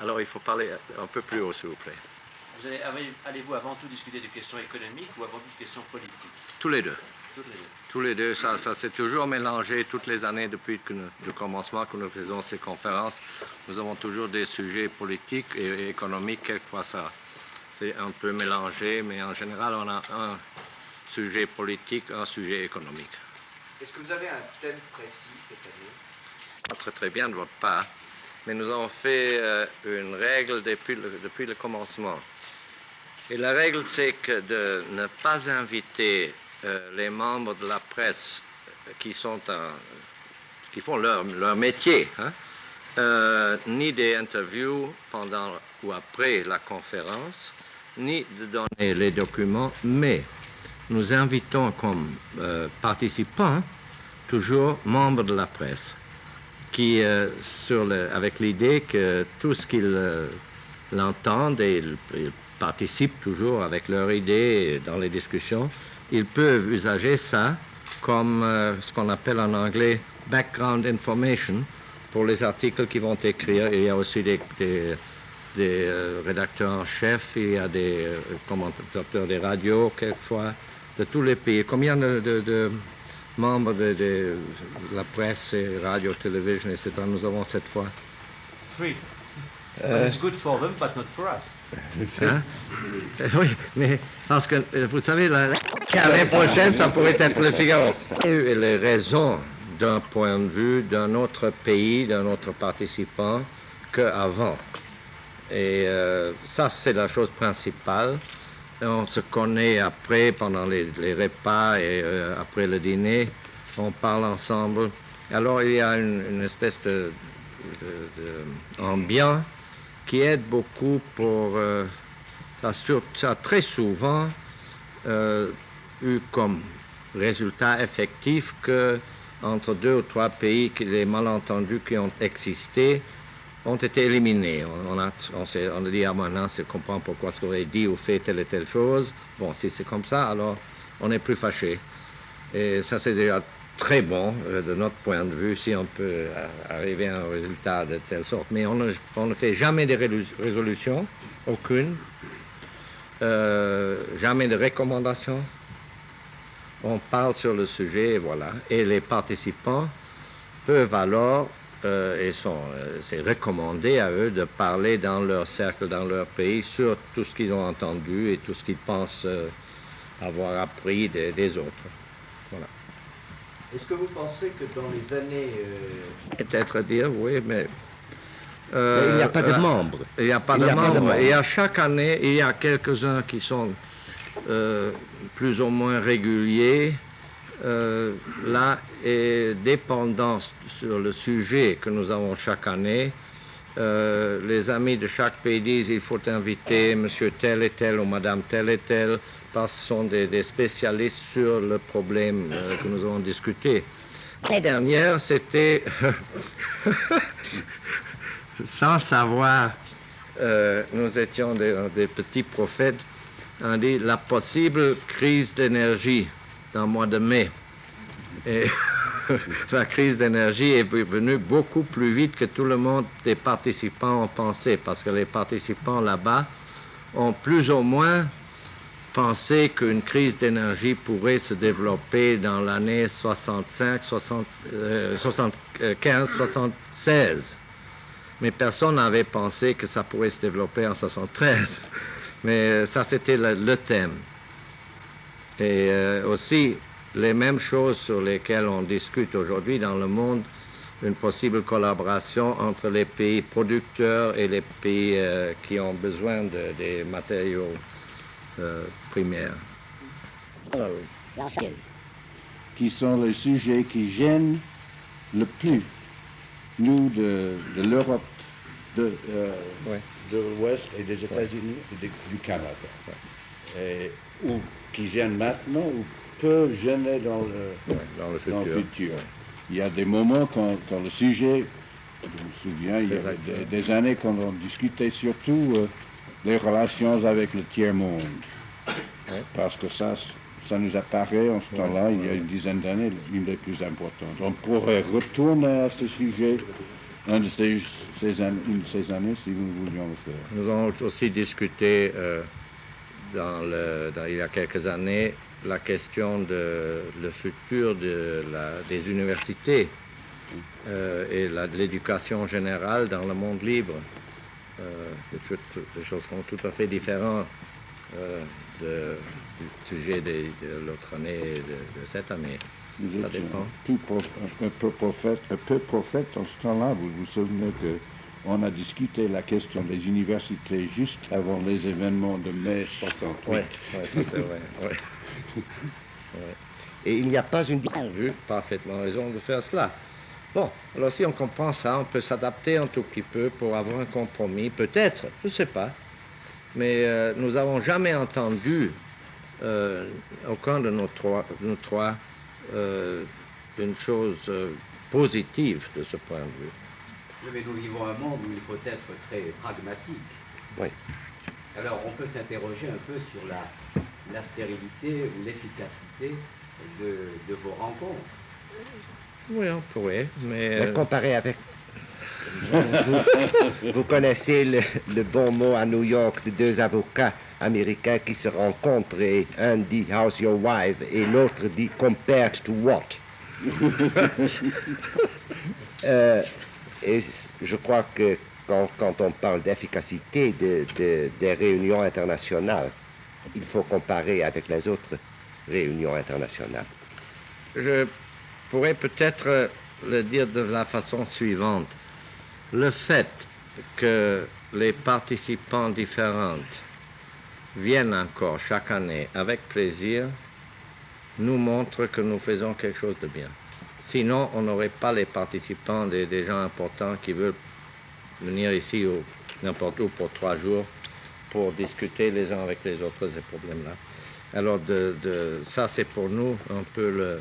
Alors il faut parler un peu plus haut, s'il vous plaît. Allez-vous avant tout discuter des questions économiques ou avant tout des questions politiques? Tous les deux. Toutes les deux. Tous les deux, ça s'est toujours mélangé toutes les années depuis le commencement que nous faisons ces conférences. Nous avons toujours des sujets politiques et économiques. Quelquefois, ça c'est un peu mélangé, mais en général, on a un sujet politique, un sujet économique. Est-ce que vous avez un thème précis cette année? Pas très, très bien de votre part, mais nous avons fait une règle depuis le commencement. Et la règle, c'est que de ne pas inviter les membres de la presse qui font leur métier, ni des interviews pendant ou après la conférence, ni de donner les documents, mais nous invitons comme participants toujours membres de la presse qui, avec l'idée que tout ce qu'ils l'entendent et ils participent toujours avec leurs idées dans les discussions, ils peuvent usager ça comme ce qu'on appelle en anglais background information pour les articles qu'ils vont écrire. Il y a aussi des rédacteurs en chef, il y a des commentateurs des radios quelquefois de tous les pays. Combien de membres de la presse et radio, télévision, etc. nous avons cette fois? 3. It's good for them, but not for us. Hein? Oui, mais parce que, vous savez, l'année prochaine, ça pourrait être le Figaro. Et les raisons d'un point de vue d'un autre pays, d'un autre participant qu'avant. Et ça, c'est la chose principale. On se connaît après, pendant les repas et après le dîner, on parle ensemble. Alors, il y a une espèce d'ambiance qui aide beaucoup pour... ça a très souvent eu comme résultat effectif que entre 2 ou 3 pays, les malentendus qui ont existé ont été éliminés. On a dit, maintenant, on comprend pourquoi ce qu'on a dit ou fait telle et telle chose. Bon, si c'est comme ça, alors on n'est plus fâché. Et ça, c'est déjà très bon de notre point de vue, si on peut arriver à un résultat de telle sorte. Mais on ne fait jamais de résolution, aucune, jamais de recommandation. On parle sur le sujet, et voilà. Et les participants peuvent alors, c'est recommandé à eux de parler dans leur cercle, dans leur pays, sur tout ce qu'ils ont entendu et tout ce qu'ils pensent avoir appris des autres. Voilà. Est-ce que vous pensez que dans les années... Peut-être dire, oui, mais... il n'y a pas de membres. Il n'y a pas de membres. Et à chaque année, il y a quelques-uns qui sont plus ou moins réguliers. Là, et dépendant sur le sujet que nous avons chaque année, les amis de chaque pays disent il faut inviter monsieur tel et tel ou madame tel et tel parce que ce sont des spécialistes sur le problème que nous avons discuté. L'année dernière, c'était sans savoir, nous étions des petits prophètes, on dit la possible crise d'énergie dans le mois de mai. Et la crise d'énergie est venue beaucoup plus vite que tout le monde des participants ont pensé, parce que les participants là-bas ont plus ou moins pensé qu'une crise d'énergie pourrait se développer dans l'année 75, 76. Mais personne n'avait pensé que ça pourrait se développer en 73. Mais ça, c'était le thème. Et aussi, les mêmes choses sur lesquelles on discute aujourd'hui dans le monde, une possible collaboration entre les pays producteurs et les pays qui ont besoin des matériaux primaires. Qui sont les sujets qui gênent le plus, nous, de l'Europe, de l'Ouest et des États-Unis et du Canada. Ou qui gênent maintenant, ou peuvent gêner dans le futur. Il y a des moments quand le sujet, je me souviens, il y a des années quand on discutait surtout les relations avec le tiers-monde. Parce que ça nous apparaît en ce temps-là, il y a une dizaine d'années, l'une des plus importantes. On pourrait retourner à ce sujet une de ces années, si nous voulions le faire. Nous avons aussi discuté il y a quelques années la question de le futur des universités et de l'éducation générale dans le monde libre. Des choses sont tout à fait différentes du sujet de l'autre année et de cette année. Vous Ça êtes dépend. un peu prophète en ce temps-là. Vous vous souvenez qu'on a discuté la question des universités juste avant les événements de mai 68. Oui, ça c'est vrai. Ouais. Et il n'y a pas une... Ils ont eu parfaitement raison de faire cela. Bon, alors si on comprend ça, on peut s'adapter un tout petit peu pour avoir un compromis, peut-être, je ne sais pas. Mais nous n'avons jamais entendu, aucun de nous trois, une chose positive de ce point de vue. Oui, mais nous vivons un monde où il faut être très pragmatique. Oui. Alors on peut s'interroger un peu sur la stérilité ou l'efficacité de vos rencontres. Oui, on pourrait, mais... Comparé avec... vous connaissez le bon mot à New York de deux avocats américains qui se rencontrent et un dit « How's your wife ?» et l'autre dit « Compared to what ?» Et je crois que quand on parle d'efficacité des réunions internationales, il faut comparer avec les autres réunions internationales. Je pourrais peut-être le dire de la façon suivante. Le fait que les participants différents viennent encore chaque année avec plaisir nous montre que nous faisons quelque chose de bien. Sinon, on n'aurait pas les participants, des gens importants qui veulent venir ici ou n'importe où pour 3 jours pour discuter les uns avec les autres ces problèmes-là. Alors, ça, c'est pour nous un peu